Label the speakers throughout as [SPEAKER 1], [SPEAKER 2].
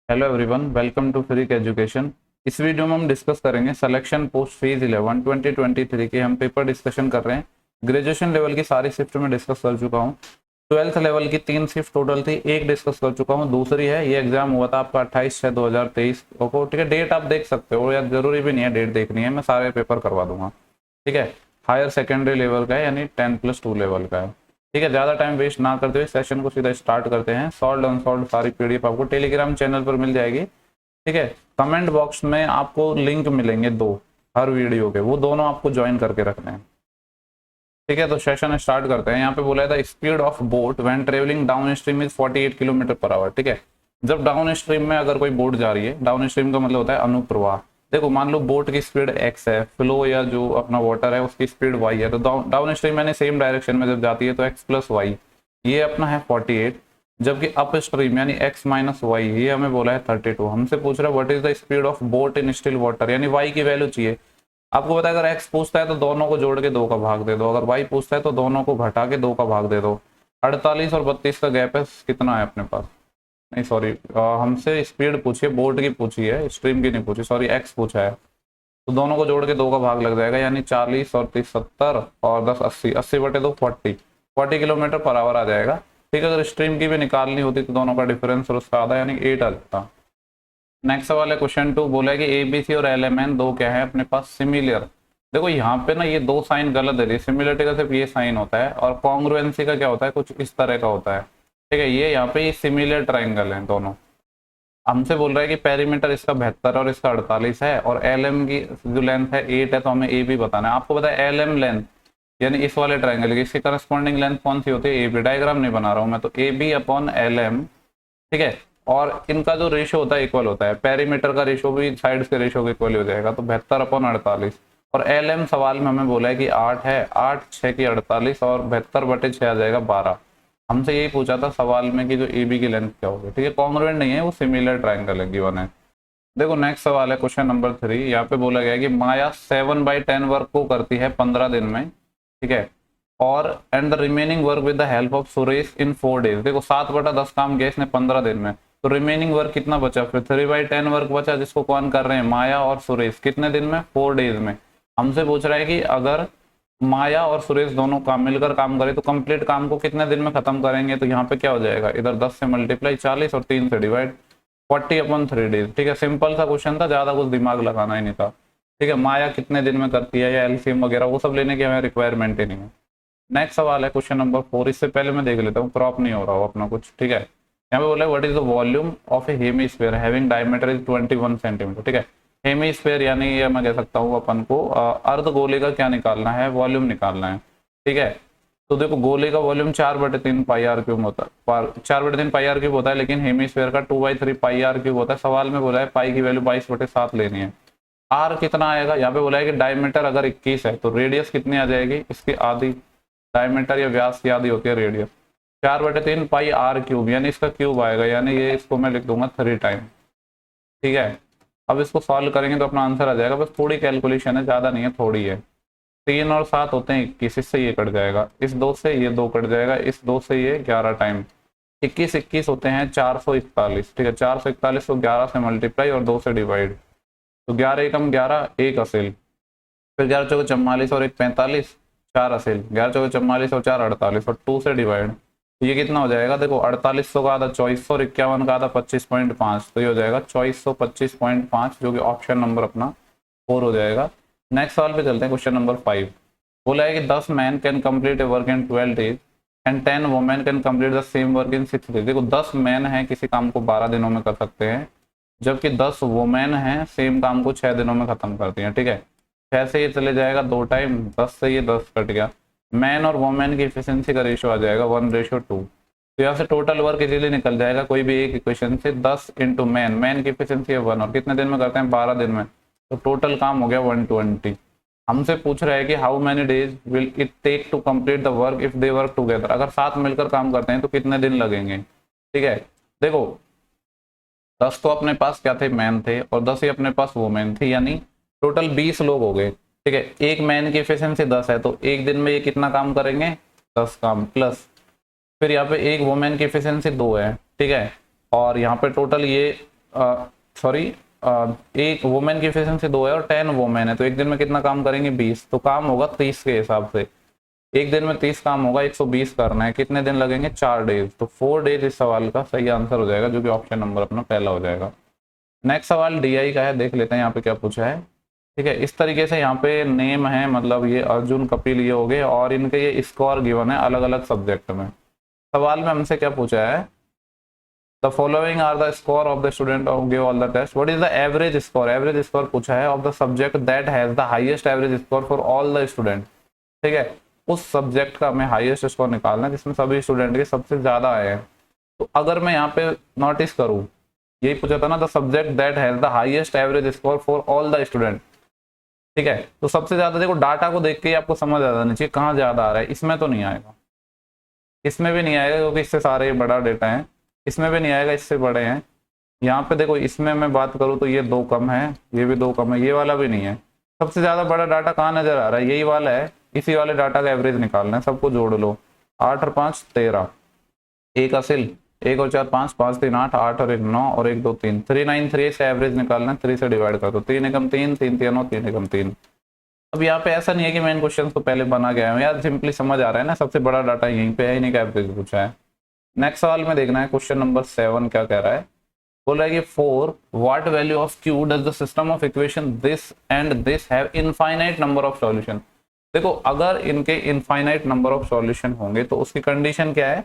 [SPEAKER 1] Hello everyone, welcome to free education. इस video में हम डिस्कस करेंगे सिलेक्शन पोस्ट फेज 11 2023 के। हम पेपर डिस्कशन कर रहे हैं। ग्रेजुएशन लेवल की सारी शिफ्ट में डिस्कस कर चुका हूँ। 12th लेवल की 3 शिफ्ट टोटल थी, एक डिस्कस कर चुका हूँ, दूसरी है। ये एग्जाम हुआ था आपका 28/6/2023 को। ठीक है, डेट आप देख सकते हो या जरूरी भी नहीं है डेट देखनी है, मैं सारे पेपर करवा दूंगा। ठीक है, हायर सेकेंडरी लेवल का है, यानी 10+2 लेवल का है। ठीक है, ज़्यादा टाइम वेस्ट ना करते हुए सेशन को सीधा स्टार्ट करते हैं। सॉल्व अनसॉल्व सारी पीडीएफ आपको टेलीग्राम चैनल पर मिल जाएगी। ठीक है, कमेंट बॉक्स में आपको लिंक मिलेंगे 2 हर वीडियो के, वो दोनों आपको ज्वाइन करके रखने हैं। ठीक है, तो सेशन स्टार्ट करते हैं। यहाँ पे बोला था speed of boat when travelling down stream is 48 किलोमीटर/आवर। ठीक है, जब डाउन स्ट्रीम में अगर कोई बोट जा रही है, डाउन स्ट्रीम का मतलब होता है अनुप्रवाह। देखो, मान लो बोट की स्पीड x है, फ्लो या जो अपना वाटर है उसकी स्पीड y है, तो डाउन स्ट्रीम यानी सेम डायरेक्शन में जब जाती है तो x+y, ये अपना है 48। जबकि अप स्ट्रीम यानी x-y, ये हमें बोला है 32। हमसे पूछ रहा है what is the speed of boat in still water, यानी y की वैल्यू चाहिए। आपको पता है अगर x पूछता है तो दोनों को जोड़ के 2 का भाग दे दो, अगर y पूछता है तो दोनों को घटा के 2 का भाग दे दो। 48 और 32 का गैप है, कितना है अपने पास? नहीं सॉरी, हमसे स्पीड पूछी है, बोट की पूछी है, स्ट्रीम की नहीं पूछी, सॉरी एक्स पूछा है। तो दोनों को जोड़ के 2 का भाग लग जाएगा, यानी 40 और 30 70 और 10 80, 80/2 40 किलोमीटर/आवर आ जाएगा। ठीक है, अगर स्ट्रीम की भी निकालनी होती तो दोनों का डिफरेंस और उसका आधा यानी 8 आ जाता। नेक्स्ट सवाल है क्वेश्चन 2, बोला है कि ABC और LMN दो क्या है अपने पास सिमिलर। देखो यहाँ पे ना ये 2 साइन गलत दे रही है। सिमिलरिटी का सिर्फ ये साइन होता है और कॉन्ग्रुएंसी का क्या होता है, कुछ इस तरह का होता है। ठीक है, ये यहाँ पे ये सिमिलर ट्राइंगल है दोनों। हमसे बोल रहा है कि पेरीमीटर इसका 72 और इसका 48 है, और LM की जो लेंथ है 8 है, तो हमें AB बताना है। आपको पता है LM लेंथ यानी इस वाले ट्राइंगल की इसकी करस्पॉन्डिंग लेंथ कौन सी होती है? AB। डायग्राम नहीं बना रहा हूँ मैं, तो AB/LM। ठीक है, और इनका जो रेशो होता है इक्वल होता है, पेरीमीटर का रेशो भी साइड के रेशो के इक्वल हो जाएगा, तो 72/48। और LM सवाल में हमें बोला है कि 8 है, 8 6 की 48 और 72/6 आ जाएगा 12। हमसे यही पूछा था सवाल में कि जो AB की लेंथ क्या होगी। ठीक है, कॉन्ग्रुएंट नहीं है, वो सिमिलर ट्राइंगल है, गिवन है। देखो नेक्स्ट सवाल है क्वेश्चन नंबर 3। यहाँ पे बोला गया है कि माया 7/10 वर्क को करती है 15 दिन में। ठीक है, और and the remaining work with the help of Suresh in 4 days. देखो 7/10 काम किया इसने 15 दिन में, तो रिमेनिंग वर्क कितना बचा? फिर 3/10 वर्क बचा, जिसको कौन कर रहे हैं? माया और सुरेश। कितने दिन में? 4 डेज में। हमसे पूछ रहा है कि अगर माया और सुरेश दोनों काम मिलकर काम करें तो कंप्लीट काम को कितने दिन में खत्म करेंगे? तो यहाँ पे क्या हो जाएगा, इधर 10 से मल्टीप्लाई 40 और 3 से डिवाइड 40/3 डेज। ठीक है, सिंपल सा क्वेश्चन था, ज्यादा कुछ दिमाग लगाना ही नहीं था। ठीक है, माया कितने दिन में करती है या एलसीएम वगैरह वो सब लेने की हमें रिक्वायरमेंट ही नहीं है। नेक्स्ट सवाल है क्वेश्चन नंबर 4। इससे पहले मैं देख लेता हूँ, क्रॉप नहीं हो रहा हो अपना कुछ। ठीक है, यहाँ पे बोला है what is the volume of A hemisphere having diameter is 21 centimetre. ठीक है, हेमीस्फीयर यानी ये मैं कह सकता हूँ अपन को अर्धगोले का क्या निकालना है? वॉल्यूम निकालना है। ठीक है, तो देखो गोले का वॉल्यूम 4/3 πr³ होता है, 4/3 πr³ होता है, लेकिन हेमीस्फीयर का 2/3 πr³ होता है। सवाल में बोला है पाई की वैल्यू 22/7 लेनी है। आर कितना आएगा? यहाँ पे बोला है कि डायमीटर अगर 21 है तो रेडियस कितनी आ जाएगी? इसकी आधी। डायमीटर या व्यास की आधी होती है रेडियस। 4/3 πr³ यानी इसका क्यूब आएगा, यानी ये इसको मैं लिख दूंगा 3 टाइम। ठीक है, अब इसको सॉल्व करेंगे तो अपना आंसर आ जाएगा। बस थोड़ी कैलकुलेशन है, ज्यादा नहीं है, थोड़ी है। 3 और 7 होते हैं 21, इससे ये कट जाएगा, इस 2 से ये 2 कट जाएगा, इस 2 से ये 11 टाइम। 21 होते हैं 441। ठीक है, 441 को 11 से मल्टीप्लाई और 2 से डिवाइड, तो 11 एकम 11, 1 असेल। फिर 11 चौके 44 और 1 45, 4 असेल। 11 चौके 44 और 4 48 और 2 से डिवाइड, तो ये कितना हो जाएगा? देखो 4800 का आधा 2400 और 51 का आधा 25.5, तो ये हो जाएगा 2425.5, जो कि ऑप्शन नंबर अपना 4 हो जाएगा। नेक्स्ट सवाल पे चलते हैं, क्वेश्चन नंबर 5। बोला है कि 10 man can complete A work in 12 days and 10 women can complete the same work in 6 days. देखो 10 मैन है किसी काम को 12 दिनों में कर सकते हैं, जबकि 10 वुमेन है सेम काम को 6 दिनों में खत्म करती हैं। ठीक है, 6 से ये चले जाएगा 2 टाइम, 10 से ये 10 कट गया। मैन और वुमेन की एफिशिएंसी का रेशियो आ जाएगा 1:2। तो यहाँ से टोटल वर्क इजीली निकल जाएगा कोई भी एक इक्वेशन से। 10 इंटू मैन की एफिशिएंसी है 1, और कितने दिन में करते हैं? 12 दिन में, तो टोटल काम हो गया 120। हमसे पूछ रहा है कि how many days will it take to complete the work if they work together. अगर साथ मिलकर काम करते हैं तो कितने दिन लगेंगे? ठीक है, देखो 10 तो अपने पास क्या थे? मैन थे, और 10 ही अपने पास वुमेन थी, यानी टोटल 20 लोग हो गए। ठीक है, एक मैन की एफिशिएंसी 10 है, तो एक दिन में ये कितना काम करेंगे? 10 काम, प्लस फिर यहाँ पे एक वुमेन की एफिशिएंसी 2 है। ठीक है, और यहाँ पे टोटल ये सॉरी एक वुमेन की एफिशिएंसी 2 है और 10 वुमेन है, तो एक दिन में कितना काम करेंगे 20, तो काम होगा 30 के हिसाब से। एक दिन में 30 काम होगा, 120 करना है, कितने दिन लगेंगे 4 डेज, तो 4 डेज इस सवाल का सही आंसर हो जाएगा, जो कि ऑप्शन नंबर अपना पहला हो जाएगा। नेक्स्ट सवाल डीआई का है, देख लेते हैं यहाँ पे क्या पूछा है। ठीक है, इस तरीके से यहाँ पे नेम है, मतलब ये अर्जुन कपिल ये हो गए और इनके ये स्कोर गिवन है अलग अलग सब्जेक्ट में। सवाल में हमसे क्या पूछा है, the following are the score of the student of give all the test, what is the average score, average score पूछा है of the subject that has the highest average score for all the student. ठीक है, उस subject का हमें highest score निकालना है जिसमें सभी स्टूडेंट के सबसे ज्यादा आए हैं। तो अगर मैं यहाँ पे नोटिस करूँ, यही पूछा था ना, the subject that has the highest average score for all the student. ठीक है, तो सबसे ज्यादा देखो डाटा को देख के ही आपको समझ आ जाना चाहिए कहाँ ज्यादा आ रहा है। इसमें तो नहीं आएगा, इसमें भी नहीं आएगा क्योंकि इससे सारे बड़ा डेटा है, इसमें भी नहीं आएगा, इससे बड़े हैं। यहाँ पे देखो इसमें मैं बात करूँ तो ये 2 कम है, ये भी 2 कम है, ये वाला भी नहीं है। सबसे ज्यादा बड़ा डाटा कहाँ नजर आ रहा है, यही वाला है। इसी वाले डाटा का एवरेज निकालना है, सबको जोड़ लो, 8 और 5 13, 1 हासिल, 1 और 4 5, 5 3 8, 8 और 1 9 और 1 2 3, 393 से एवरेज निकालना है, 3 से डिवाइड कर दो, 3 एकम 3, 3 3 9, 3 एकम 3। अब यहाँ पे ऐसा नहीं है कि मैं इन क्वेश्चन को पहले बना गया हूँ यार, सिंपली समझ आ रहा है ना, सबसे बड़ा डाटा यहीं पे है, इन्हीं का एवरेज पूछा है। नेक्स्ट सवाल में देखना है, क्वेश्चन नंबर 7 क्या कह रहा है, बोल रहा है कि for what value of Q does the system of equation this and this have infinite number of solution. देखो अगर इनके इनफाइनाइट नंबर ऑफ सॉल्यूशन होंगे तो उसकी कंडीशन क्या है।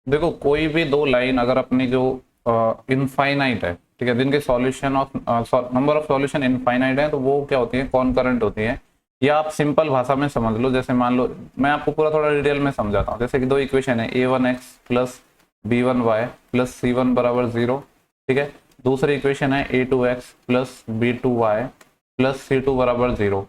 [SPEAKER 1] देखो कोई भी 2 लाइन अगर अपनी जो इनफाइनाइट है, ठीक है, जिनके solution of number of solution infinite है, तो वो क्या होती है, कॉनकरेंट होती है। या आप सिंपल भाषा में समझ लो, जैसे मान लो मैं आपको पूरा थोड़ा डिटेल में समझाता हूँ। जैसे कि 2 इक्वेशन है, a1x plus b1y plus c1 बराबर 0। ठीक है, दूसरी इक्वेशन है a2x plus b2y plus c2 बराबर 0।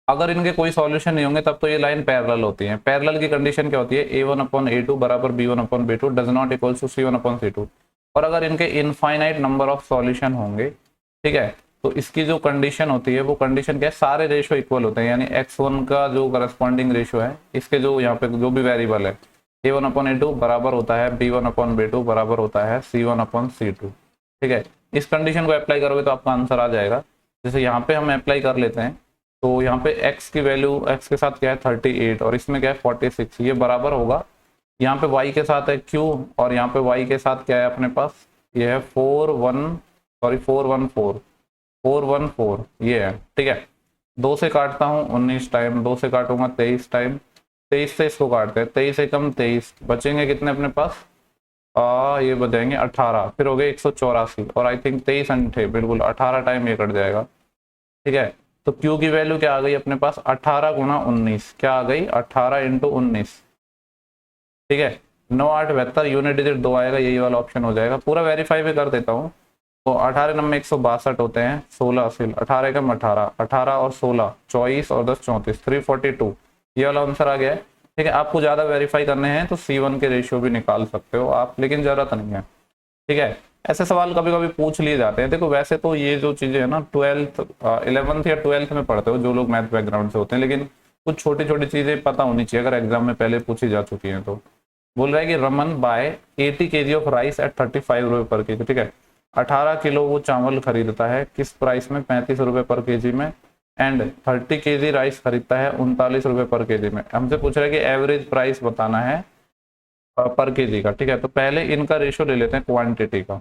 [SPEAKER 1] अगर इनके कोई सॉल्यूशन नहीं होंगे तब तो ये लाइन पैरेलल होती है। पैरेलल की कंडीशन क्या होती है, a1/a2 बराबर b1/b2 does not equals to c1/c2। और अगर इनके इनफाइनाइट नंबर ऑफ सॉल्यूशन होंगे, ठीक है, तो इसकी जो कंडीशन होती है वो कंडीशन क्या है, सारे रेशियो इक्वल होते हैं, यानी x1 का जो करस्पॉन्डिंग रेशियो है, इसके जो यहाँ पे जो भी वेरिएबल है, a1/a2 बराबर होता है b1/b2 बराबर होता है c1/c2। ठीक है, इस कंडीशन को अप्लाई करोगे तो आपका आंसर आ जाएगा। जैसे यहाँ पे हम अप्लाई कर लेते हैं, तो यहाँ पे x की वैल्यू, x के साथ क्या है 38 और इसमें क्या है 46, ये बराबर होगा, यहाँ पे y के साथ है q और यहाँ पे y के साथ क्या है अपने पास, ये है 414, ये है। ठीक है, 2 से काटता हूँ 19 टाइम, 2 से काटूंगा 23 टाइम, 23 से इसको काटते हैं, 23 एकम 23, बचेंगे कितने अपने पास, ये बचेंगे 18, फिर हो गए 184 और आई थिंक 23 अंठे, बिल्कुल 18 टाइम ये कट जाएगा। ठीक है, तो Q की वैल्यू क्या आ गई अपने पास, 18 गुना 19, क्या आ गई 18 इंटू 19। ठीक है, 9 8 72, यूनिट डिजिट 2 आएगा, यही वाला ऑप्शन हो जाएगा। पूरा वेरीफाई भी कर देता हूँ, तो 18 नंबर 162 होते हैं, 16 असिल, 18 कम 18, 18 और 16 24 और 10 34, 342, ये वाला आंसर आ गया है। ठीक है, आपको ज़्यादा वेरीफाई करने हैं तो C1 के रेशियो भी निकाल सकते हो आप, लेकिन ज़रूरत नहीं है। ठीक है, ऐसे सवाल कभी कभी पूछ लिए जाते हैं। देखो वैसे तो ये जो चीज़ें है ना 11th या 12th में पढ़ते हो जो लोग मैथ बैकग्राउंड से होते हैं, लेकिन कुछ छोटी छोटी चीज़ें पता होनी चाहिए अगर एग्जाम में पहले पूछी जा चुकी हैं तो। बोल रहा है कि Raman buy 80 kg of rice at 35 रुपये पर के जी। ठीक है, 18 किलो वो चावल खरीदता है किस प्राइस में, 35 रुपये पर के में, एंड 30 kg राइस खरीदता है 39 रुपये पर के में। हमसे पूछ रहा है कि एवरेज प्राइस बताना है पर के का। ठीक है, तो पहले इनका रेशियो ले लेते हैं क्वांटिटी का।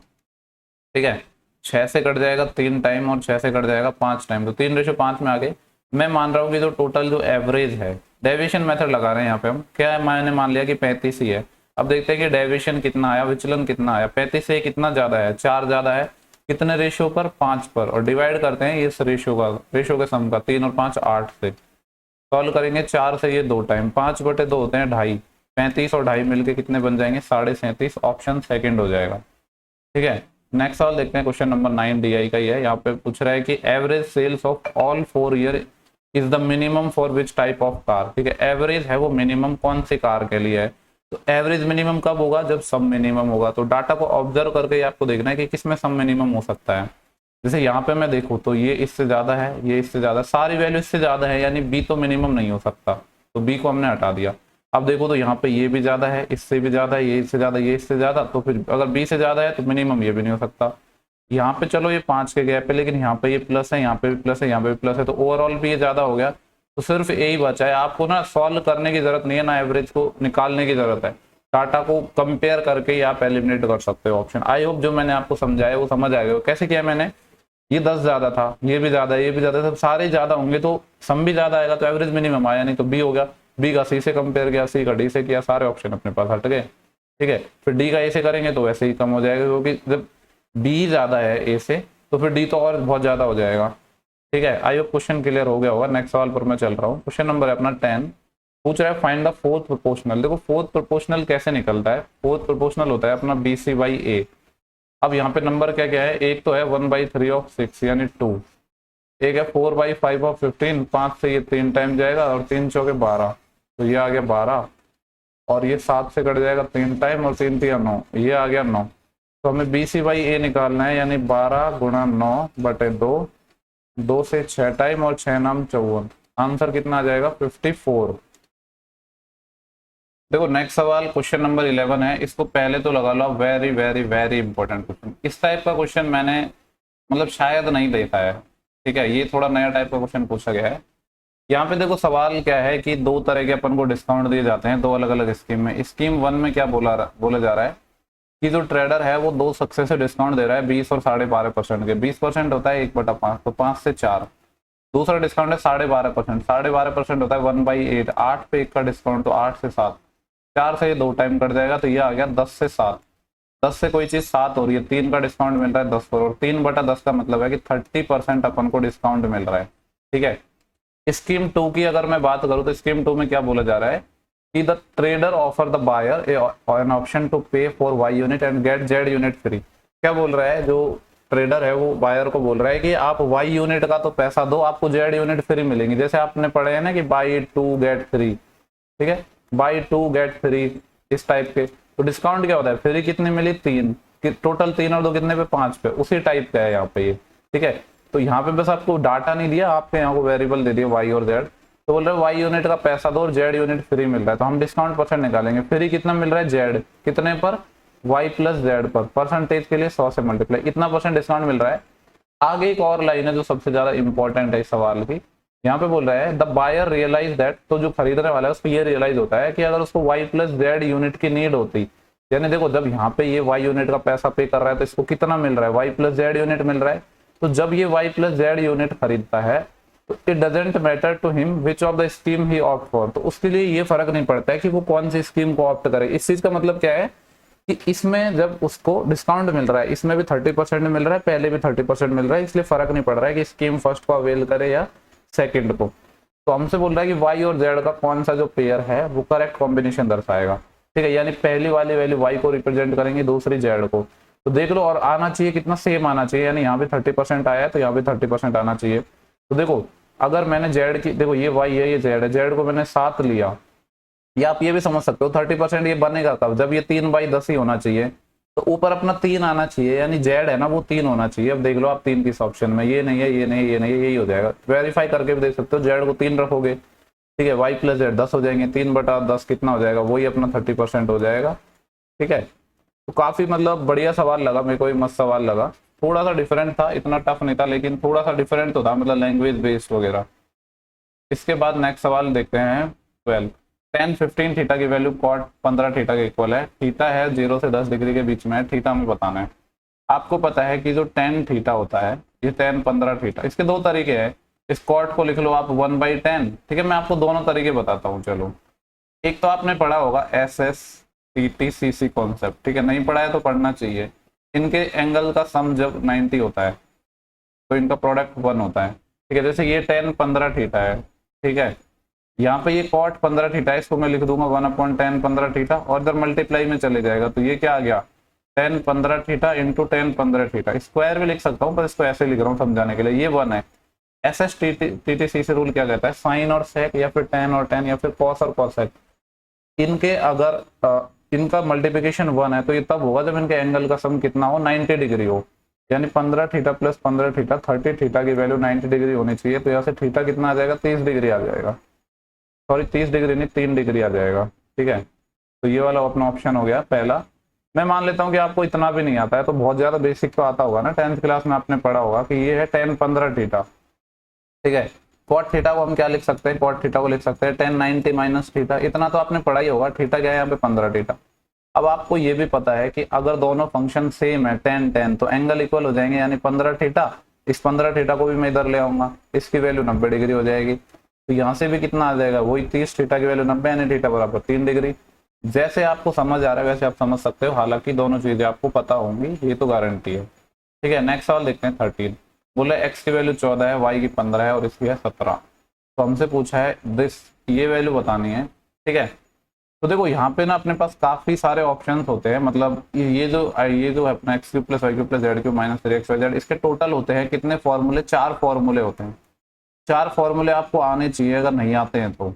[SPEAKER 1] ठीक है, 6 से कट जाएगा 3 टाइम और 6 से कट जाएगा 5 टाइम, तो 3:5 में आ गए। मैं मान रहा हूँ कि जो टोटल जो एवरेज है, डेविएशन मेथड लगा रहे हैं यहाँ पे हम, क्या है, मैंने मान लिया कि 35 ही है। अब देखते हैं कि डेविएशन कितना आया, विचलन कितना आया, 35 से कितना ज्यादा है, 4 ज्यादा है, कितने रेशियो पर, 5 पर, और डिवाइड करते हैं इस रेशियो के सम का, 3 और 5 8 से। सॉल्व करेंगे 4 से ये 2 टाइम, 5/2 होते हैं 2.5, 35 और 2.5 मिलके कितने बन जाएंगे 37.5, ऑप्शन सेकंड हो जाएगा। ठीक है, नेक्स्ट सवाल देखते हैं, क्वेश्चन नंबर 9 DI का ही है। यहाँ पे पूछ रहा है कि average sales of all 4 year is the minimum for which type of car. ठीक है, एवरेज है वो मिनिमम कौन सी कार के लिए है, तो एवरेज मिनिमम कब होगा, जब सम मिनिमम होगा। तो डाटा को ऑब्जर्व करके आपको देखना है कि किसमें सम मिनिमम हो सकता है। जैसे यहाँ पे मैं देखूँ तो ये इससे ज्यादा है, ये इससे ज्यादा, सारी वैल्यू इससे ज्यादा है, यानी बी तो मिनिमम नहीं हो सकता, तो बी को हमने हटा दिया। अब देखो तो यहाँ पे ये भी ज्यादा है, इससे भी ज्यादा है, ये इससे ज्यादा, ये इससे ज्यादा, तो फिर अगर बी से ज्यादा है तो मिनिमम ये भी नहीं हो सकता। यहाँ पे चलो ये 5 के गैप है, लेकिन यहाँ पे ये प्लस है, यहाँ पे भी प्लस है, यहाँ पे भी प्लस है, तो ओवरऑल भी ये ज्यादा हो गया। तो सिर्फ यही बचा है, आपको ना सॉल्व करने की जरूरत नहीं है, ना एवरेज को निकालने की जरूरत है, डाटा को कंपेयर करके ही आप एलिमिनेट कर सकते हो ऑप्शन। आई होप जो मैंने आपको समझाया वो समझ आ गया। कैसे किया मैंने, ये 10 ज्यादा था, ये भी ज्यादा, ये भी ज्यादा, सब सारे ज्यादा होंगे तो सम भी ज्यादा आएगा, तो एवरेज मिनिमम आया, नहीं तो बी हो गया। बी का सी से कंपेयर किया, सी का डी से किया, सारे ऑप्शन अपने पास हट गए। ठीक है, फिर डी का ए से करेंगे तो वैसे ही कम हो जाएगा, क्योंकि जब बी ज्यादा है ए से तो फिर डी तो और बहुत ज्यादा हो जाएगा। ठीक है, आई होप क्वेश्चन क्लियर हो गया होगा। नेक्स्ट सवाल पर मैं चल रहा हूँ। क्वेश्चन नंबर है अपना 10, पूछ रहा है फाइंड द फोर्थ प्रोपोर्शनल। देखो फोर्थ प्रोपोर्शनल कैसे निकलता है, फोर्थ प्रोपोर्शनल होता है अपना बी सी बाई ए। अब यहाँ पे नंबर क्या क्या है, एक तो है 1/3 ऑफ 6 यानी 2, एक है 4/5 ऑफ 15, 5 से ये 3 टाइम जाएगा, और 3 चौके 12, तो ये आ गया 12, और ये 7 से कट जाएगा 3 टाइम, और 3 3 9, ये आ गया 9। तो हमें बी सी बाई ए निकालना है, यानी 12 गुणा 9/2, 2 से 6 टाइम, और 6 नाम 54, आंसर कितना आ जाएगा 54। देखो नेक्स्ट सवाल क्वेश्चन नंबर 11 है, इसको पहले तो लगा लो, very very very important question. इस टाइप का क्वेश्चन मैंने मतलब शायद नहीं देखा है। ठीक है, ये थोड़ा नया टाइप का क्वेश्चन पूछा गया है। यहाँ पे देखो सवाल क्या है कि दो तरह के अपन को डिस्काउंट दिए जाते हैं, दो अलग अलग स्कीम में। स्कीम 1 में क्या बोला जा रहा है कि जो ट्रेडर है वो 2 सक्सेसिव डिस्काउंट दे रहा है 20 और 12.5% के। 20% होता है 1/5, तो 5 से 4। दूसरा डिस्काउंट है 12.5%, 12.5% होता है 1/8, 8 पे 1 का डिस्काउंट, तो 8 से 7, 4 से ये 2 टाइम कट जाएगा, तो ये आ गया 10 से 7। 10 से कोई चीज 7 हो रही है, 3 का डिस्काउंट मिल रहा है 10 पर, और 3/10 का मतलब है कि 30% अपन को डिस्काउंट मिल रहा है। ठीक है, स्कीम 2 की अगर मैं बात करूं तो स्कीम 2 में क्या बोला जा रहा है कि the trader offer the buyer an option to pay for Y unit and get Z unit free. क्या बोल रहा है, जो ट्रेडर है वो बायर को बोल रहा है कि आप वाई यूनिट का तो पैसा दो, आपको जेड यूनिट फ्री मिलेंगी। जैसे आपने पढ़े हैं ना कि बाई 2 गेट 3, ठीक है, बाई 2 गेट 3, इस टाइप के। तो डिस्काउंट क्या होता है, फ्री कितने मिली 3, टोटल 3 और 2 कितने पे 5 पे, उसी टाइप का है यहाँ पे ये। ठीक है, तो यहाँ पे बस आपको डाटा नहीं दिया, आपके यहाँ को वेरिएबल दे दिया वाई और जेड, तो बोल रहे हैं वाई यूनिट का पैसा दो और जेड यूनिट फ्री मिल रहा है, तो हम डिस्काउंट परसेंट निकालेंगे। फ्री कितना मिल रहा है, जेड कितने पर, वाई प्लस जेड पर, परसेंटेज के लिए 100 से मल्टीप्लाई, इतना परसेंट डिस्काउंट मिल रहा है। आगे एक और लाइन है जो सबसे ज्यादा इंपॉर्टेंट है इस सवाल की, यहाँ पे बोल रहा है द बायर रियलाइज दैट, तो जो खरीदने वाला है उसको ये रियलाइज होता है कि अगर उसको वाई प्लस जेड यूनिट की नीड होती, यानी देखो जब यहाँ पे ये वाई यूनिट का पैसा पे कर रहा है तो इसको कितना मिल रहा है, वाई प्लस जेड यूनिट मिल रहा है। तो जब ये वाई प्लस जेड यूनिट खरीदता है तो it doesn't matter to him which of the scheme he opt for, तो उसके लिए ये फर्क नहीं पड़ता है कि वो कौन सी स्कीम को ऑप्ट करे। इस चीज का मतलब क्या है कि इसमें जब उसको डिस्काउंट मिल रहा है, इसमें भी 30% मिल रहा है, पहले भी 30% मिल रहा है, इसलिए फर्क नहीं पड़ रहा है कि स्कीम फर्स्ट को अवेल करे या सेकंड को। तो हमसे बोल रहा है कि वाई और जेड का कौन सा जो पेयर है वो करेक्ट कॉम्बिनेशन दर्शाएगा। ठीक है, यानी पहली वाली वैल्यू वाई को रिप्रेजेंट करेंगे, दूसरी जेड को। तो देख लो, और आना चाहिए कितना, सेम आना चाहिए, यानी यहाँ पे 30% आया है तो यहाँ पे 30% आना चाहिए। तो देखो अगर मैंने जेड की, देखो ये वाई है ये जेड है, जेड को मैंने 7 लिया, या आप ये भी समझ सकते हो 30% ये बनेगा कब, जब ये 3/10 ही होना चाहिए, तो ऊपर अपना 3 आना चाहिए, यानी जेड है ना वो 3 होना चाहिए। अब देख लो आप 3 किस ऑप्शन में, ये नहीं है, ये नहीं, ये नहीं, यही हो जाएगा। वेरीफाई करके भी देख सकते हो, जेड को 3 रखोगे, ठीक है, वाई प्लस जेड 10 हो जाएंगे, 3/10 कितना हो जाएगा, वही अपना 30% हो जाएगा। ठीक है, तो काफी मतलब बढ़िया सवाल लगा मेरे को, भी मस्त सवाल लगा, थोड़ा सा डिफरेंट था, इतना टफ नहीं था लेकिन थोड़ा सा डिफरेंट तो था, मतलब लैंग्वेज बेस्ड वगैरह। इसके बाद नेक्स्ट सवाल देखते हैं 12, tan 15 थीटा की वैल्यू cot 15 थीटा के इक्वल है। थीटा है 0 से 10 डिग्री के बीच में है, थीटा हमें बताना है। आपको पता है कि जो tan थीटा होता है, ये tan 15 थीटा, इसके 2 तरीके हैं। इस cot को लिख लो आप 1/10, ठीक है, मैं आपको दोनों तरीके बताता हूँ। चलो, एक तो आपने पढ़ा होगा SSTTCC कॉन्सेप्ट, ठीक है, नहीं पढ़ा है तो पढ़ना चाहिए। इनके एंगल का सम जब 90 होता है तो इनका प्रोडक्ट 1 होता है। ठीक है, जैसे ये tan 15 थीटा है, ठीक है, यहाँ पे ये cot 15 थीटा है, इसको मैं लिख दूंगा 1/10 15 थीटा, और इधर मल्टीप्लाई में चले जाएगा, तो ये क्या आ गया, tan 15 theta into tan 15 theta. Square भी लिख सकता हूँ पर इसको ऐसे लिख रहा हूँ समझाने के लिए, ये 1 है। SSTTCC रूल क्या कहता है, साइन और सेक, या फिर tan और tan, या फिर cos और cosec, इनके अगर इनका मल्टीप्लिकेशन 1 है तो ये तब होगा जब इनके एंगल का सम कितना हो, 90 डिग्री हो, यानी 15 थीटा प्लस 15 थीटा, 30 थीटा की वैल्यू 90 डिग्री होनी चाहिए। तो यहाँ से थीटा कितना आ जाएगा, 30 डिग्री आ जाएगा, सॉरी 30 डिग्री नहीं 3 डिग्री आ जाएगा। ठीक है, तो ये वाला अपना ऑप्शन हो गया पहला। मैं मान लेता हूँ कि आपको इतना भी नहीं आता है, तो बहुत ज्यादा बेसिक तो आता होगा ना, 10th क्लास में आपने पढ़ा होगा कि ये है tan 15 थीटा। ठीक है, cot थीटा को हम क्या लिख सकते हैं, cot थीटा को लिख सकते हैं tan 90 माइनस थीटा। इतना तो आपने पढ़ा ही होगा, थीटा क्या है यहाँ पे 15 थीटा। अब आपको ये भी पता है कि अगर दोनों फंक्शन सेम है tan tan, तो एंगल इक्वल हो जाएंगे, यानी 15 थीटा। इस 15 थीटा को भी मैं इधर ले आऊंगा, इसकी वैल्यू 90 डिग्री हो जाएगी। तो यहाँ से भी कितना आ जाएगा, वही 30 थीटा की वैल्यू 90, यानी थीटा बराबर 3 डिग्री। जैसे आपको समझ आ रहा है वैसे आप समझ सकते हो, हालांकि दोनों चीजें आपको पता होंगी, ये तो गारंटी है। ठीक है, नेक्स्ट सवाल देखते हैं 13। बोले x की वैल्यू 14 है, y की 15 है और इसकी है 17। तो हमसे पूछा है दिस, ये वैल्यू बतानी है। ठीक है, तो देखो यहाँ पे ना अपने पास काफी सारे ऑप्शंस होते हैं, मतलब ये जो है अपना x cube plus Y cube plus Z cube minus 3xyz, इसके टोटल होते हैं कितने फॉर्मूले, 4 फॉर्मूले होते हैं। 4 फॉर्मूले आपको आने चाहिए, अगर नहीं आते हैं तो।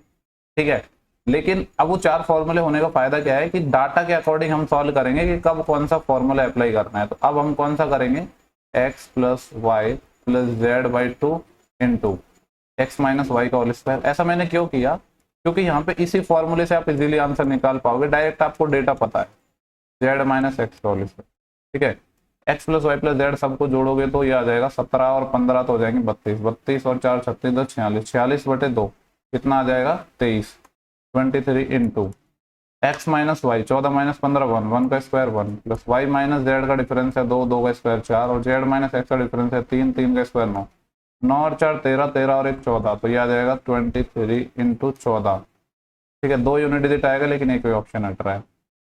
[SPEAKER 1] ठीक है, लेकिन अब वो 4 फॉर्मूले होने का फायदा क्या है कि डाटा के अकॉर्डिंग हम सॉल्व करेंगे कि कब कौन सा फॉर्मूला अप्लाई करना है। तो अब हम कौन सा करेंगे, x plus Y plus Z by 2 into X minus Y का होल स्क्वायर। ऐसा मैंने क्यों किया, क्योंकि यहाँ पे इसी फॉर्मूले से आप इजीली आंसर निकाल पाओगे, डायरेक्ट आपको डेटा पता है, जेड माइनस एक्स का होल स्क्वायर। ठीक है, X plus Y plus Z सबको जोड़ोगे तो ये आ जाएगा 17 और 15 तो हो जाएंगे 32, 32 और 4 36 10 46, 46 बटे 2 कितना आ जाएगा 23, 23 into X minus Y 14 minus 15 1, 1 का square 1 plus Y minus Z का डिफरेंस है 2, 2 का स्क्वायर 4 और जेड माइनस एक्स का डिफरेंस है 3, 3 का स्क्वायर 9, 9 और 4 13, 13 और 1 14, तो ये आ जाएगा 23 इंटू 14। ठीक है, 2 यूनिट डिजिट आएगा लेकिन एक ही ऑप्शन हट रहा है।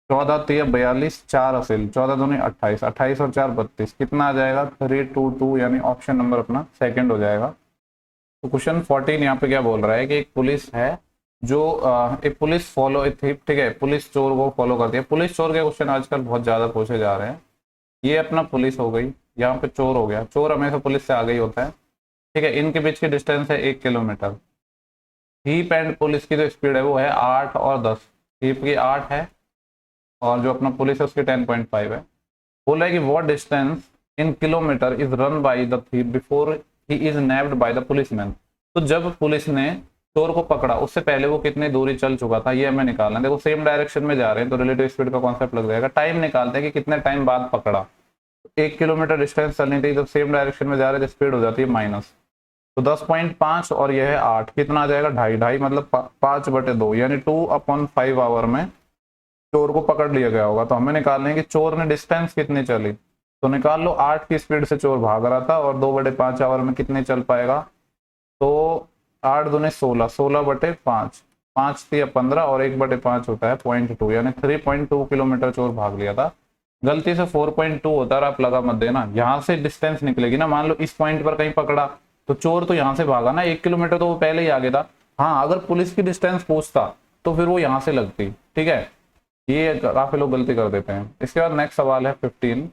[SPEAKER 1] 14 3 42, 4 असिल 14 दूनी 28, 28 और 4 32, कितना आ जाएगा 322, यानी ऑप्शन नंबर अपना सेकंड हो जाएगा। तो क्वेश्चन 14 यहाँ पे क्या बोल रहा है कि एक पुलिस है जो एक पुलिस फॉलो ठीक है, पुलिस चोर को फॉलो करती है। पुलिस चोर के क्वेश्चन आजकल बहुत ज्यादा पूछे जा रहे हैं। ये अपना पुलिस हो गई, यहाँ पे चोर हो गया, चोर हमेशा पुलिस से आगे ही होता है। ठीक है, इनके बीच की डिस्टेंस है 1 किलोमीटर। हीप एंड पुलिस की जो स्पीड है वो है 8 और 10। हीप की 8 है और जो अपना पुलिस है उसकी 10.5 है। बोला है कि what distance in kilometer is run by the thief before he is nabbed by the policeman. तो जब पुलिस ने चोर को पकड़ा उससे पहले वो कितनी दूरी चल चुका था, ये हमें निकालना है। देखो सेम डायरेक्शन में जा रहे हैं तो रिलेटिव स्पीड का कॉन्सेप्ट लग जाएगा। टाइम निकालते हैं कि कितने टाइम बाद पकड़ा। 1 किलोमीटर डिस्टेंस चलनी थी, जब सेम डायरेक्शन में जा रहे हैं स्पीड हो जाती है माइनस, तो 10.5 और यह है 8, कितना आ जाएगा 2.5, 2.5 मतलब 5/2, यानी 2/5 आवर में चोर को पकड़ लिया गया होगा। तो हमें निकालना है कि चोर ने डिस्टेंस कितनी चली। तो निकाल लो, 8 की स्पीड से चोर भाग रहा था और 2/5 आवर में कितने चल पाएगा। तो 8 दूने 16, 16/5, 5 3 15 और 1/5 होता है 0.2, यानी 3.2 किलोमीटर चोर भाग लिया था। गलती से 4.2 होता है, आप लगा मत देना, यहाँ से डिस्टेंस निकलेगी ना। मान लो इस पॉइंट पर कहीं पकड़ा तो चोर तो यहाँ से भागा ना, 1 किलोमीटर तो वो पहले ही आगे था। हाँ, अगर पुलिस की डिस्टेंस पूछता तो फिर वो यहाँ से लगती। ठीक है, ये काफी लोग गलती कर देते हैं। इसके बाद नेक्स्ट सवाल है 15।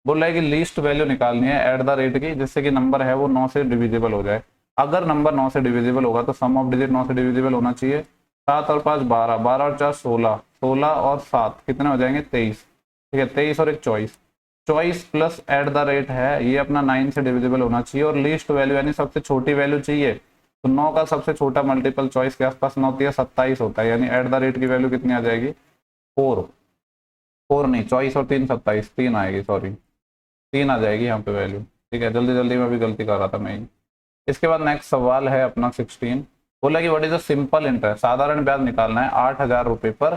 [SPEAKER 1] बोल रहा है कि लीस्ट वैल्यू निकालनी है एट द रेट की, जिससे कि नंबर है वो 9 से डिविजिबल हो जाए। अगर नंबर 9 से डिविजिबल होगा तो सम ऑफ डिजिट 9 से डिविजिबल होना चाहिए। 7 और 5 12, 12 और 4 16, 16 और 7 कितने हो जाएंगे 23। ठीक है, 23 और 1 24, 24 प्लस एट द रेट है ये अपना 9 से डिविजिबल होना चाहिए। और लीस्ट वैल्यू यानी सबसे छोटी वैल्यू चाहिए, तो 9 का सबसे छोटा मल्टीपल 24 के आसपास 9 3 27 होता है, यानी एट द रेट की वैल्यू कितनी आ जाएगी 4, 4 नहीं 24 और 3 27, 3 आएगी, सॉरी 3 आ जाएगी यहाँ पे वैल्यू। ठीक है, जल्दी जल्दी में भी गलती कर रहा था मैं ही। इसके बाद नेक्स्ट सवाल है अपना 16। बोला कि what is a simple interest, साधारण ब्याज निकालना है 8,000 रुपए पर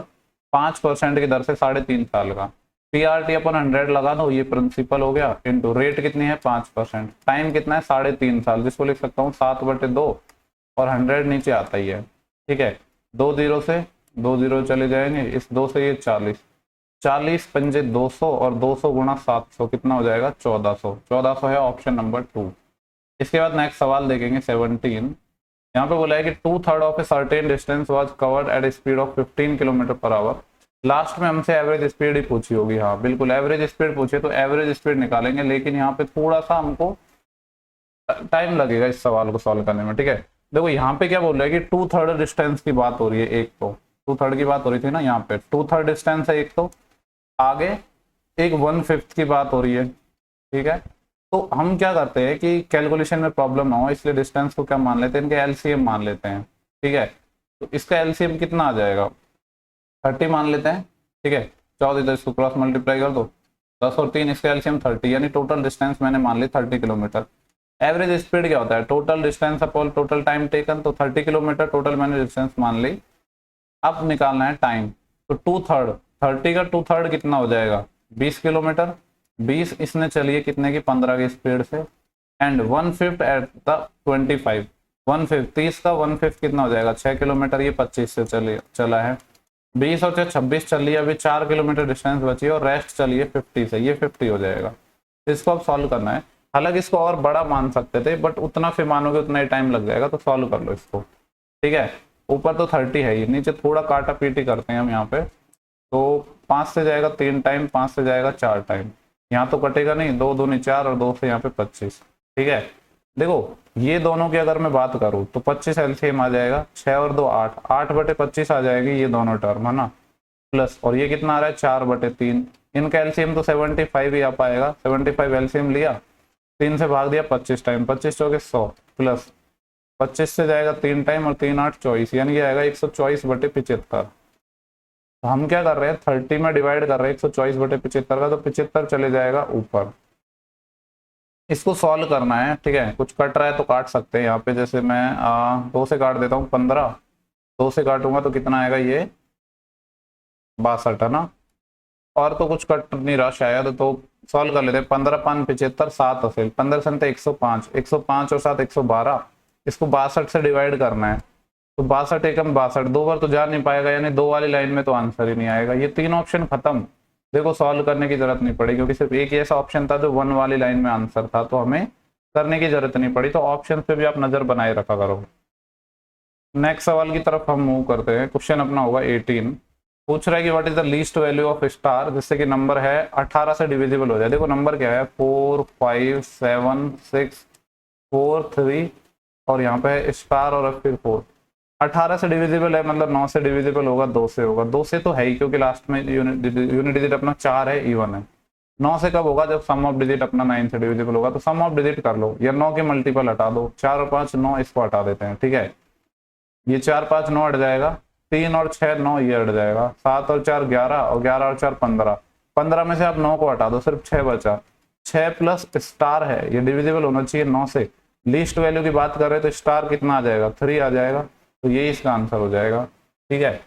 [SPEAKER 1] 5% की दर से 3.5 साल का। PRT अपन 100 लगा दो, ये प्रिंसिपल हो गया, इंटू रेट कितनी है 5%, टाइम कितना है 3.5 साल, जिसको लिख सकता हूँ 7/2 और 100 नीचे आता ही है। ठीक है, 2 0 से 2 0 चले जाएंगे, इस 2 से ये 40, 40 पंजे 200 और 200 गुणा 700 कितना हो जाएगा 1400, 1400 है ऑप्शन नंबर 2। इसके बाद नेक्स्ट सवाल देखेंगे 17। यहाँ पे बोला है कि 2/3 of a certain distance was covered at a speed of 15 kilometre per hour. Last में हमसे एवरेज स्पीड ही पूछी होगी। हाँ बिल्कुल, एवरेज स्पीड पूछे तो एवरेज स्पीड निकालेंगे, लेकिन यहाँ पे थोड़ा सा हमको टाइम लगेगा इस सवाल को सॉल्व करने में। ठीक है, देखो यहाँ पे क्या बोल रहा है कि 2/3 डिस्टेंस की बात हो रही है, एक तो 2/3 की बात हो रही थी ना, यहाँ पे 2/3 डिस्टेंस है एक, तो आगे एक 1/5 की बात हो रही है। ठीक है, तो हम क्या करते हैं कि कैलकुलेशन में प्रॉब्लम ना हो इसलिए डिस्टेंस को क्या मान लेते हैं, इनके LCM मान लेते हैं। ठीक है, तो इसका LCM कितना आ जाएगा, 30 मान लेते हैं, ठीक है। 14 इधर इसको क्रॉस मल्टीप्लाई कर दो, 10 और 3 इसका एलसीएम 30, यानी टोटल डिस्टेंस मैंने मान ली 30 किलोमीटर। एवरेज स्पीड क्या होता है, total distance upon total time taken, तो 30 किलोमीटर टोटल मैंने डिस्टेंस मान ली। अब निकालना है टाइम, तो 2/3, 30 का 2/3 कितना हो जाएगा, 20 किलोमीटर। 20 इसने चलिए कितने की, 15 की स्पीड से, एंड 1/5 एट द 25, 1/5 30 का 1/5 कितना हो जाएगा, 6 किलोमीटर। ये 25 से चला है, 20 और 26 चलिए, अभी 4 किलोमीटर डिस्टेंस बची है, और रेस्ट चलिए 50 से, ये 50 हो जाएगा। इसको अब सॉल्व करना है। हालांकि इसको और बड़ा मान सकते थे, बट उतना फिर मानोगे उतना ही टाइम लग जाएगा, तो सॉल्व कर लो इसको, ठीक है। ऊपर तो 30 है ही, नीचे थोड़ा काटा पीटी करते हैं हम यहाँ पे। तो 5 से जाएगा 3 टाइम, 5 से जाएगा 4 टाइम, यहाँ तो कटेगा नहीं, 2 दूनी 4 और 2 से यहाँ पे 25, ठीक है। देखो ये दोनों की अगर मैं बात करूँ तो 25 एलसीएम आ जाएगा, 6 और 2 8, 8/25 आ जाएगी ये दोनों टर्म, है ना, प्लस, और ये कितना आ रहा है 4/3, इनका एलसीएम तो 75 ही आ पाएगा। 75 एलसीएम लिया, 3 से भाग दिया 25 टाइम, 25 चौके 100, प्लस 25 से जाएगा 3 टाइम, और 3 8 24, यानी ये आएगा 124/75। तो हम क्या कर रहे हैं, 30 में डिवाइड कर रहे हैं 124/75 का, तो 75 चले जाएगा ऊपर। इसको सॉल्व करना है, ठीक है। कुछ कट रहा है तो काट सकते हैं यहाँ पे, जैसे मैं 2 से काट देता हूँ 15, 2 से काटूंगा तो कितना आएगा, ये 62, है ना। और तो कुछ कट नहीं रहा शायद, तो सॉल्व कर लेते हैं। 15 5 75, 7 असेल, 15 से 105, 105 और 7 112, इसको 62 से डिवाइड करना है, तो 62 एकम 62, 2 बार तो जा नहीं पाएगा, यानी 2 वाली लाइन में तो आंसर ही नहीं आएगा। ये 3 ऑप्शन खत्म, देखो सॉल्व करने की जरूरत नहीं पड़ी, क्योंकि सिर्फ एक ही ऐसा ऑप्शन था जो 1 वाली लाइन में आंसर था, तो हमें करने की जरूरत नहीं पड़ी। तो ऑप्शन पे भी आप नजर बनाए रखा करो। नेक्स्ट सवाल की तरफ हम मूव करते हैं। क्वेश्चन अपना होगा 18, पूछ रहा है कि what is the least value of star, जिससे कि नंबर है 18 से डिविजिबल हो जाए। देखो नंबर क्या है, 4 5 7 6 4 3, और यहाँ पे है स्टार और फिर 4। 18 से डिविजिबल है, मतलब 9 से डिविजिबल होगा, 2 से होगा, 2 से तो है ही, क्योंकि लास्ट में यूनिट डिजिट अपना 4 है, इवन है। 9 से कब होगा, जब सम ऑफ डिजिट अपना 9 से डिविजिबल होगा। तो सम ऑफ डिजिट कर लो, या 9 के मल्टीपल हटा दो, 4 और 5 9, इसको हटा देते हैं, ठीक है। ये 4 5 9 हट जाएगा, 3 और 6 9, ये हट जाएगा, 7 और 4 11, और 11 और 4 15, 15 में से आप 9 को हटा दो, सिर्फ 6 बचा। 6 प्लस स्टार है, ये डिविजिबल होना चाहिए 9 से। लीस्ट वैल्यू की बात कर रहे हैं तो स्टार कितना आ जाएगा, 3 आ जाएगा, तो ये इसका आंसर हो जाएगा, ठीक है।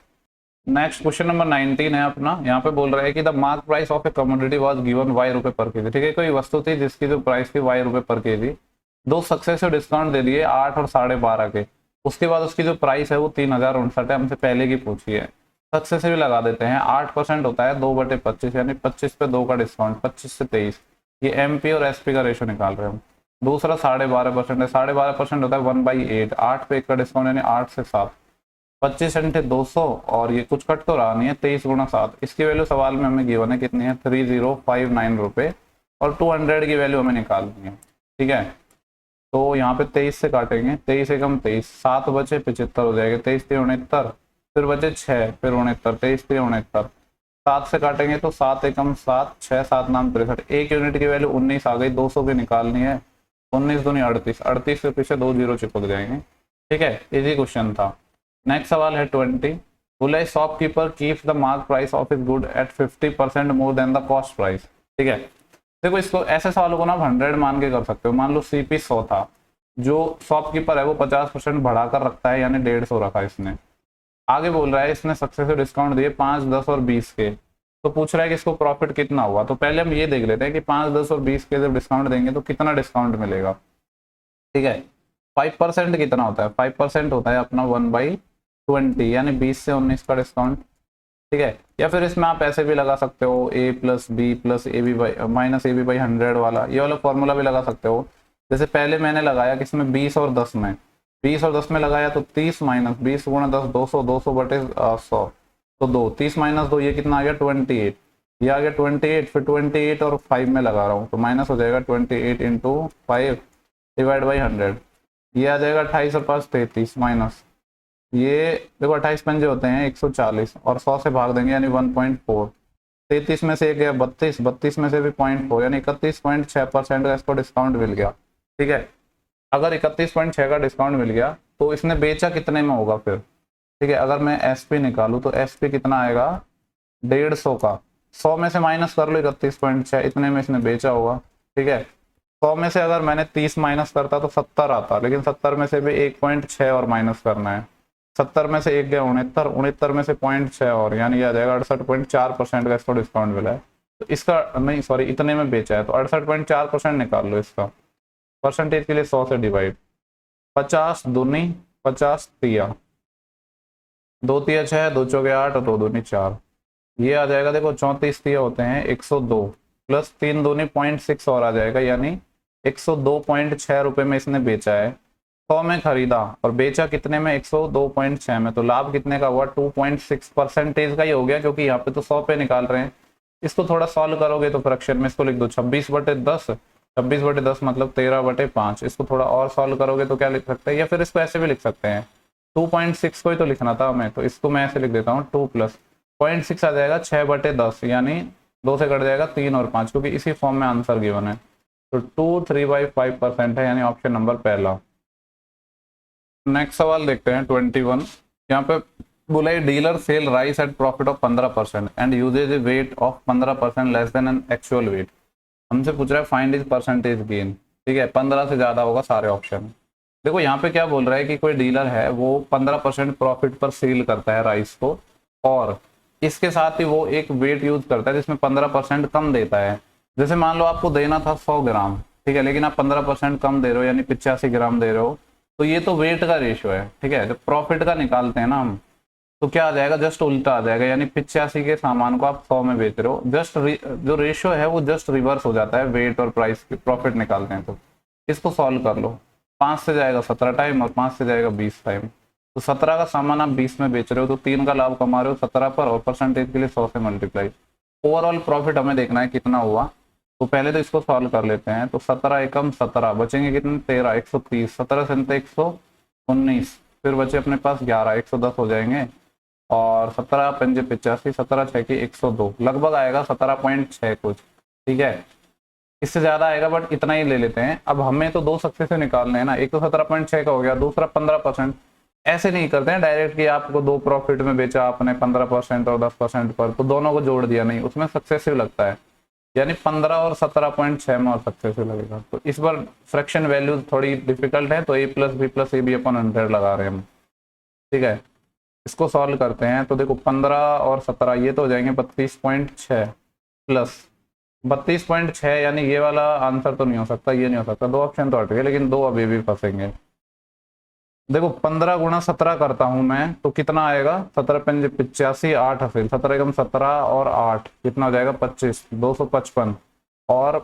[SPEAKER 1] नेक्स्ट क्वेश्चन नंबर 19 है अपना। यहाँ पे बोल रहा है कि the mark price of A commodity was given ₹Y पर केजी, ठीक है। कोई वस्तु थी जिसकी जो प्राइस थी ₹Y पर केजी, 2 सक्सेसिव डिस्काउंट दे दिए 8 और 12.5 के, उसके बाद उसकी जो प्राइस है वो 3059 है, हमसे पहले की पूछी है। सक्सेसिव लगा देते हैं, 8% होता है 2/25, यानी 25 पे 2 का डिस्काउंट, 25 से 23, ये MP और SP का रेशो निकाल रहे हैं हम। दूसरा 12.5% है, 12.5% होता है 1/8, 8 पे 1 का डिस्काउंट, यानी 8 से 7, 25 × 200, और ये कुछ कट तो रहा नहीं है, 23 × 7, इसकी वैल्यू सवाल में हमें गिवन है कितनी है, 3059 रुपये, और 200 की वैल्यू हमें निकालनी है, ठीक है। तो यहाँ पे 23 से काटेंगे, 23 एकम 23, 7 बचे 75 हो जाएगा, 23 3 69, फिर बचे 6, फिर 69, 23 3 69, 7 से काटेंगे तो 7 एकम 7, 6 7 9 63, 1 यूनिट की वैल्यू 19 आ गई, 200 की निकालनी है, 19 दूनी 38, 38 के पीछे 2 जीरो चिपक जाएंगे, ठीक है। इजी क्वेश्चन था। नेक्स्ट सवाल है 20, बोला है shopkeeper keeps the mark price of his good at 50% more than the cost price, ठीक है। देखो इसको ऐसे सवालों को ना 100 मान के कर सकते हो। मान लो CP 100 था, जो शॉपकीपर है वो 50% बढ़ाकर रखता है, यानी 150 रखा इसने। आगे बोल रहा है इसने सक्सेसिव डिस्काउंट दिए 5 10 और 20 के, तो पूछ रहा है कि इसको प्रॉफिट कितना हुआ। तो पहले हम ये देख लेते हैं कि 5 10 और 20 के जब डिस्काउंट देंगे तो कितना डिस्काउंट मिलेगा, ठीक है। 5% कितना होता है, 5% होता है अपना 1/20, यानी 20 से 19 का डिस्काउंट, ठीक है। या फिर इसमें आप ऐसे भी लगा सकते हो, A + B + AB/100 वाला, ये वाला फॉर्मूला भी लगा सकते हो। जैसे पहले मैंने लगाया कि इसमें 20 और 10 में, 20 और 10 में लगाया, तो 30 - 20 × 10 200, 200/100, तो 2 30 - 2, ये कितना आ गया 28, ये आ गया 28, फिर 28 और 5 में लगा रहा हूँ, तो माइनस हो जाएगा 28 × 5 / 100, ये आ जाएगा 28 और 5 33, माइनस ये देखो 28 पंजे होते हैं 140, और 100 से भाग देंगे, यानी 1.4, 33 में से एक गया 32, 32 में से भी 0.4, यानी 31.6% का इसको डिस्काउंट मिल गया, ठीक है। अगर 31.6 का डिस्काउंट मिल गया तो इसने बेचा कितने में होगा फिर, ठीक है। अगर मैं SP निकालूँ तो SP कितना आएगा 150 का, 100 में से माइनस कर लो 31.6, इतने में इसने बेचा होगा। ठीक है, 100 में से अगर मैंने 30 माइनस करता तो 70 आता, लेकिन 70 में से भी 1.6 और माइनस करना है। 70 में से 1 गया 69, 69 में से 0.6 और, यानी आ जाएगा 68.4% का इसको डिस्काउंट मिला है। तो इसका नहीं सॉरी इतने में बेचा है तो 68.4% निकाल लो इसका। परसेंटेज के लिए 100 से डिवाइड, 50 दूनी 50 तिया, 2 तिया 6, 2 चौके 8 और 2 दूनी 4, ये आ जाएगा। देखो 34 तिया होते हैं 102 प्लस 3 दूनी 0.6 और आ जाएगा, यानी 102.6 रुपए में इसने बेचा है। 100 में खरीदा और बेचा कितने में 102.6 में, तो लाभ कितने का हुआ 2.6% का ही हो गया, क्योंकि यहाँ पे तो 100 पे निकाल रहे हैं। इसको थोड़ा सॉल्व करोगे तो फ्रैक्शन में इसको लिख दो 26/10, 26/10 मतलब 13/5। इसको थोड़ा और सॉल्व करोगे तो क्या लिख सकते हैं, या फिर इसको ऐसे भी लिख सकते हैं, 2.6 को ही तो लिखना था हमें, तो इसको मैं ऐसे लिख देता हूँ 2 प्लस 0.6 आ जाएगा 6/10, यानी 2 से कट जाएगा 3 और 5, क्योंकि इसी फॉर्म में आंसर गिवन है। तो 2 3/5% है, यानी ऑप्शन नंबर पहला। नेक्स्ट सवाल देखते हैं 21। यहाँ पे बोला dealer sell rice at profit of 15% and uses a weight of 15% less than an actual weight. हमसे पूछ रहा है फाइंड इज परसेंटेज गेन। ठीक है, 15 से ज्यादा होगा सारे ऑप्शन। देखो यहाँ पे क्या बोल रहा है कि कोई डीलर है वो 15% प्रॉफिट पर सेल करता है राइस को, और इसके साथ ही वो एक वेट यूज करता है जिसमें 15% कम देता है। जैसे मान लो आपको देना था 100 ग्राम, ठीक है, लेकिन आप 15% कम दे रहे हो, यानी 85 ग्राम दे रहे हो, तो ये तो वेट का रेशियो है। ठीक है, जब प्रॉफिट का निकालते हैं ना हम, तो क्या आ जाएगा, जस्ट उल्टा आ जाएगा, यानी 85 के सामान को आप 100 में बेच रहे हो, जस्ट जो रेशियो है वो जस्ट रिवर्स हो जाता है वेट और प्राइस की, प्रॉफिट निकालते हैं तो। इसको सॉल्व कर लो, 5 से जाएगा 17 टाइम और 5 से जाएगा 20 टाइम, तो 17 का सामान आप 20 में बेच रहे हो, तो 3 का लाभ कमा रहे हो 17 पर, और परसेंटेज के लिए 100 से मल्टीप्लाई। ओवरऑल प्रॉफिट हमें देखना है कितना हुआ, तो पहले तो इसको सॉल्व कर लेते हैं। तो 17 एकम 17, बचेंगे कितने 13, 130, 17 से 119, फिर बचे अपने पास 11, 110 हो जाएंगे, और 17 पंजे 85, 17 6 की 102, लगभग आएगा 17.6 कुछ। ठीक है, इससे ज्यादा आएगा बट इतना ही ले लेते हैं। अब हमें तो दो सक्सेस निकालने हैं ना, एक तो 17.6 का हो गया, दूसरा 15%। ऐसे नहीं करते हैं डायरेक्ट कि आपको दो प्रॉफिट में बेचा आपने 15% और 10% पर, तो दोनों को जोड़ दिया, नहीं, उसमें सक्सेसिव लगता है, यानी 15 और 17.6 में और सक्सेसिव लगेगा। तो इस बार फ्रैक्शन वैल्यू थोड़ी डिफिकल्ट है, तो a plus B plus A B अपन 100 लगा रहे हैं हम। ठीक है, इसको सॉल्व करते हैं। तो देखो 15 और 17 ये तो हो जाएंगे 32.6 प्लस 32.6, यानी ये वाला आंसर तो नहीं हो सकता, ये नहीं हो सकता, दो ऑप्शन तो हट गए, लेकिन दो अभी भी फंसेंगे। देखो 15 गुणा 17 करता हूं मैं तो कितना आएगा, 17 पंजे 85, 8 फिर 17 एकम 17 और 8 कितना हो जाएगा 25, 255, और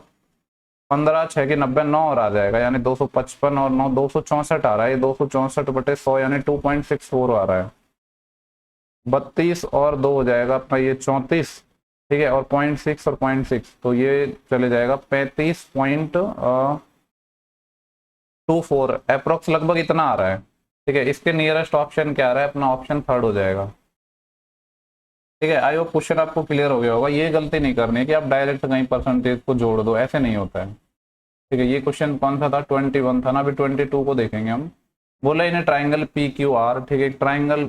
[SPEAKER 1] 15 6 की 90, 9 और आ जाएगा, यानी 255 और 9 264 आ रहा है, ये 264/100 यानी 2.64 आ रहा है। 32 और 2 हो जाएगा अपना ये 34, ठीक है, और 0.6 और 0.6 तो ये चले जाएगा 35.24 अप्रोक्स, लगभग इतना आ रहा है। ठीक है, इसके नियरेस्ट ऑप्शन क्या आ रहा है, अपना ऑप्शन थर्ड हो जाएगा। ठीक है, आई होप क्वेश्चन आपको क्लियर हो गया होगा। ये गलती नहीं करनी है कि आप डायरेक्ट कहीं परसेंटेज को जोड़ दो, ऐसे नहीं होता है। ठीक है, ये क्वेश्चन कौन सा था, 21 था ना, अभी 22 को देखेंगे हम। बोला इन्हें ट्राइंगल PQR, ठीक है, ट्राइंगल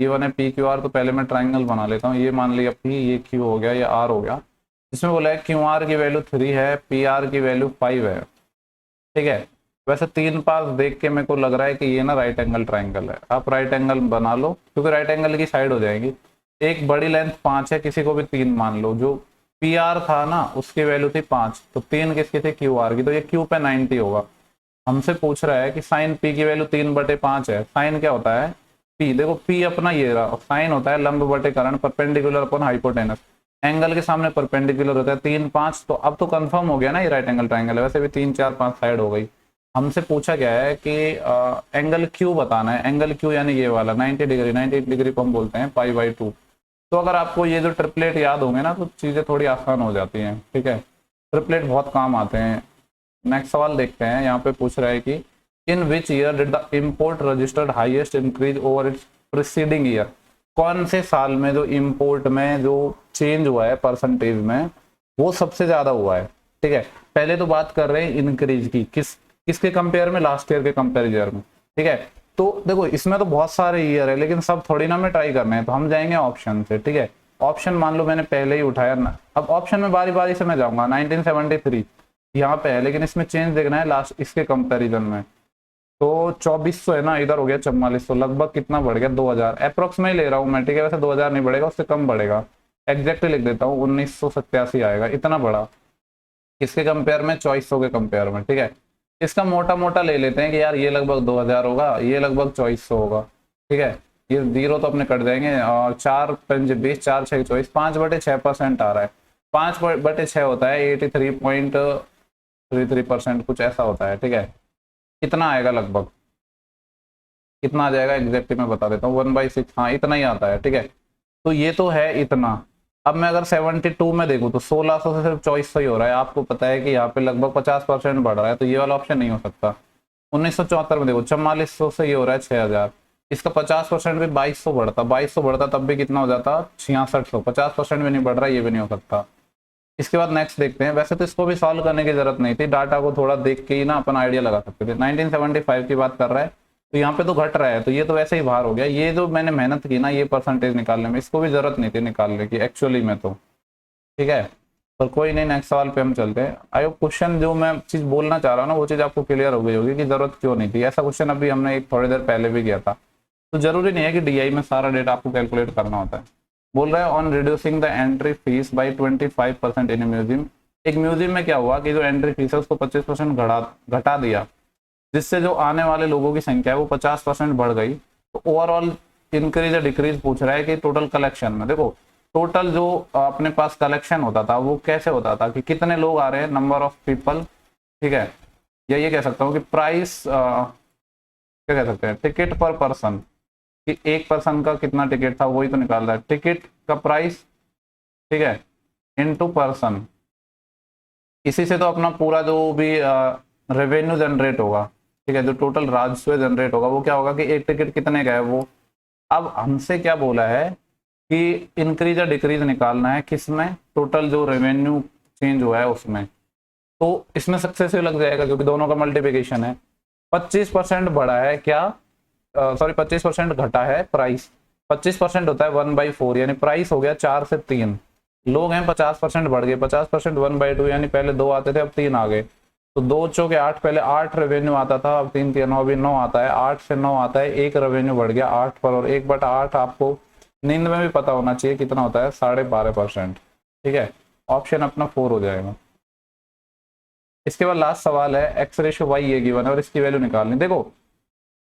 [SPEAKER 1] ये वन है PQR, तो पहले मैं ट्राइंगल बना लेता हूँ। ये मान लिया P, ये Q हो गया, ये R हो गया। इसमें बोला है QR की वैल्यू 3 है, PR की वैल्यू 5 है। ठीक है, वैसे 3 पास देख के मेरे को लग रहा है कि ये ना राइट एंगल ट्राइंगल है। आप राइट एंगल बना लो, क्योंकि राइट एंगल की साइड हो जाएगी। एक बड़ी लेंथ 5 है, किसी को भी 3 मान लो। जो PR था ना उसकी वैल्यू थी 5, तो 3 किसकी थी QR की, तो ये Q पे 90 होगा। हमसे पूछ रहा है कि साइन P की वैल्यू 3/5 है। साइन क्या होता है P, देखो P अपना ये रहा, और साइन होता है लंब बटे कर्ण, परपेंडिकुलर अपॉन हाइपोटेनस। एंगल के सामने परपेंडिकुलर होता है 3 5, तो अब तो कंफर्म हो गया ना ये राइट एंगल ट्राइंगल है। वैसे भी 3 4 5 साइड हो गई। हमसे पूछा गया है कि एंगल Q बताना है। एंगल Q यानी ये वाला 90 डिग्री, 90 डिग्री को हम बोलते हैं π/2। तो अगर आपको ये जो ट्रिपलेट याद होंगे ना, तो चीजें थोड़ी आसान हो जाती हैं। ठीक है, ट्रिपलेट बहुत काम आते हैं। नेक्स्ट सवाल देखते हैं। यहाँ पे पूछ रहा है कि in which year did the import registered highest increase over its preceding year. कौन से साल में जो इम्पोर्ट में जो चेंज हुआ है परसेंटेज में, वो सबसे ज्यादा हुआ है। ठीक है, पहले तो बात कर रहे हैं इंक्रीज की, किसके कंपेयर में, लास्ट ईयर के कंपेरिजन में। ठीक है, तो देखो इसमें तो बहुत सारे ईयर है, लेकिन सब थोड़ी ना मैं ट्राई करने हैं, तो हम जाएंगे ऑप्शन से। ठीक है, ऑप्शन मान लो मैंने पहले ही उठाया ना, अब ऑप्शन में बारी बारी से मैं जाऊंगा। 1973 यहाँ पे है, लेकिन इसमें चेंज देखना है लास्ट इसके कंपैरिजन में। तो 2400 है ना, इधर हो गया 4400, लगभग कितना बढ़ गया 2000 अप्रोक्स में ही ले रहा हूँ मैं। ठीक है, वैसे 2000 नहीं बढ़ेगा, उससे कम बढ़ेगा, एग्जैक्ट लिख देता हूँ 1987 आएगा, इतना बड़ा किसके कंपेयर में, 2400 के कंपेयर में। ठीक है, इसका मोटा मोटा ले लेते हैं कि यार ये लगभग 2000 होगा, ये लगभग 2400 होगा। ठीक है, ये जीरो तो अपने कट जाएंगे, और 4×5 = 20, 4×6 = 24, 5/6% आ रहा है। 5/6 होता है 83.33%, कुछ ऐसा होता है। ठीक है, कितना आएगा लगभग, कितना आ जाएगा एग्जैक्टली मैं बता देता हूँ, 1/6, हाँ इतना ही आता है। ठीक है, तो ये तो है इतना। अब मैं अगर 72 में देखूँ तो 1600 से सिर्फ 2400 ही हो रहा है। आपको पता है कि यहाँ पे लगभग 50% बढ़ रहा है, तो ये वाला ऑप्शन नहीं हो सकता। 1974 में देखो 4400 से ये हो रहा है 6000, इसका 50% भी 2200 बढ़ता, 2200 बढ़ता तब भी कितना हो जाता 6600, 50% भी नहीं बढ़ रहा, ये भी नहीं हो सकता। इसके बाद नेक्स्ट देखते हैं। वैसे तो इसको भी सॉल्व करने की जरूरत नहीं थी, डाटा को थोड़ा देख के ही ना अपन आइडिया लगा सकते थे। 1975 की बात कर रहा है, तो यहाँ पे तो घट रहा है, तो ये तो वैसे ही बाहर हो गया। ये जो मैंने मेहनत की ना ये परसेंटेज निकालने में, इसको भी जरूरत नहीं थी निकालने की एक्चुअली में तो। ठीक है, पर कोई नहीं, नेक्स्ट सवाल पे हम चलते हैं। आई होप क्वेश्चन जो मैं चीज बोलना चाह रहा हूँ ना, वो चीज आपको क्लियर हो गई होगी कि जरूरत क्यों नहीं थी। ऐसा क्वेश्चन अभी हमने एक थोड़ी देर पहले भी किया था। तो जरूरी नहीं है कि डीआई में सारा डेटा आपको कैलकुलेट करना होता है। बोल रहा है on reducing the entry fees by 25% in museum. एक म्यूजियम में क्या हुआ कि जो एंट्री फीस है उसको 25% घटा दिया, जिससे जो आने वाले लोगों की संख्या है वो 50% बढ़ गई। तो ओवरऑल इंक्रीज या डिक्रीज पूछ रहा है कि टोटल कलेक्शन में। देखो टोटल जो अपने पास कलेक्शन होता था वो कैसे होता था कि कितने लोग आ रहे हैं, नंबर ऑफ पीपल। ठीक है, या ये कह सकता हूँ कि प्राइस, क्या कह सकते हैं, टिकट पर पर्सन, कि एक पर्सन का कितना टिकट था वही तो निकाल रहा है, टिकट का प्राइस। ठीक है, इनटू पर्सन, इसी से तो अपना पूरा जो भी रेवेन्यू जनरेट होगा। ठीक है, जो टोटल राजस्व जनरेट होगा वो क्या होगा कि एक टिकट कितने का है वो। अब हमसे क्या बोला है कि इंक्रीज या डिक्रीज निकालना है, किसमें, टोटल जो रेवेन्यू चेंज हुआ है उसमें। तो इसमें सक्सेसिव लग जाएगा क्योंकि दोनों का मल्टीप्लिकेशन है। 25% बढ़ा है क्या, सॉरी 25% घटा है प्राइस। 25% होता है 1/4, यानी प्राइस हो गया 4 से 3, लोग हैं 50% बढ़ गए, 50% 1/2, यानी पहले 2 आते थे अब 3 आ गए। तो 2 चौके 8, पहले 8 रेवेन्यू आता था, अब 3 3 9, अभी 9 आता है, 8 से 9 आता है, 1 रेवेन्यू बढ़ गया 8 पर, और 1/8 आपको नींद में भी पता होना चाहिए कितना होता है, 12.5%। ठीक है, ऑप्शन अपना 4 हो जाएगा। इसके बाद लास्ट सवाल है x/y ये गिवन है और इसकी वैल्यू निकालनी। देखो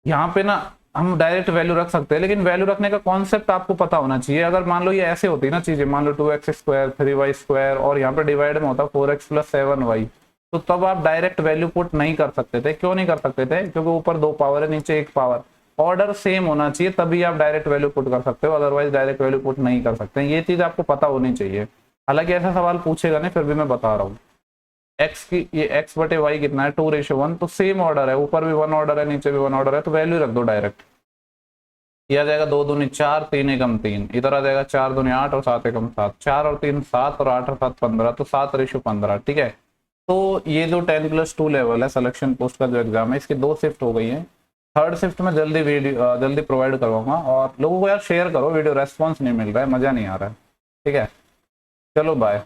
[SPEAKER 1] यहाँ पे ना हम डायरेक्ट वैल्यू रख सकते हैं, लेकिन वैल्यू रखने का कॉन्सेप्ट आपको पता होना चाहिए। अगर मान लो ये ऐसे होती ना चीजें, मान लो 2x² 3y² और यहाँ पे डिवाइड में होता 4x + 7y, तो तब आप डायरेक्ट वैल्यू पुट नहीं कर सकते थे। क्यों नहीं कर सकते थे, क्योंकि ऊपर 2 पावर है, नीचे 1 पावर, ऑर्डर सेम होना चाहिए तभी आप डायरेक्ट वैल्यू पुट कर सकते हो, अदरवाइज डायरेक्ट वैल्यू पुट नहीं कर सकते। ये चीज आपको पता होनी चाहिए। हालांकि ऐसा सवाल पूछेगा नहीं, फिर भी मैं बता रहा हूँ। x की ये x/y कितना है 2:1, तो सेम ऑर्डर है, ऊपर भी 1 ऑर्डर है नीचे भी 1 ऑर्डर है, तो वैल्यू रख दो डायरेक्ट। किया जाएगा 2 दूनी 4, 3 एकम 3, इधर आ जाएगा 4 दूनी 8 और 7 एकम 7, 4 और 3 7 और 8 और 7 15, तो 7:15। ठीक है, तो ये जो 10+2 लेवल है सिलेक्शन पोस्ट का जो एग्जाम है, इसकी 2 शिफ्ट हो गई है। थर्ड शिफ्ट में जल्दी प्रोवाइड करवाऊंगा, और लोगों को यार शेयर करो वीडियो, रेस्पॉन्स नहीं मिल रहा है, मजा नहीं आ रहा है। ठीक है, चलो बाय।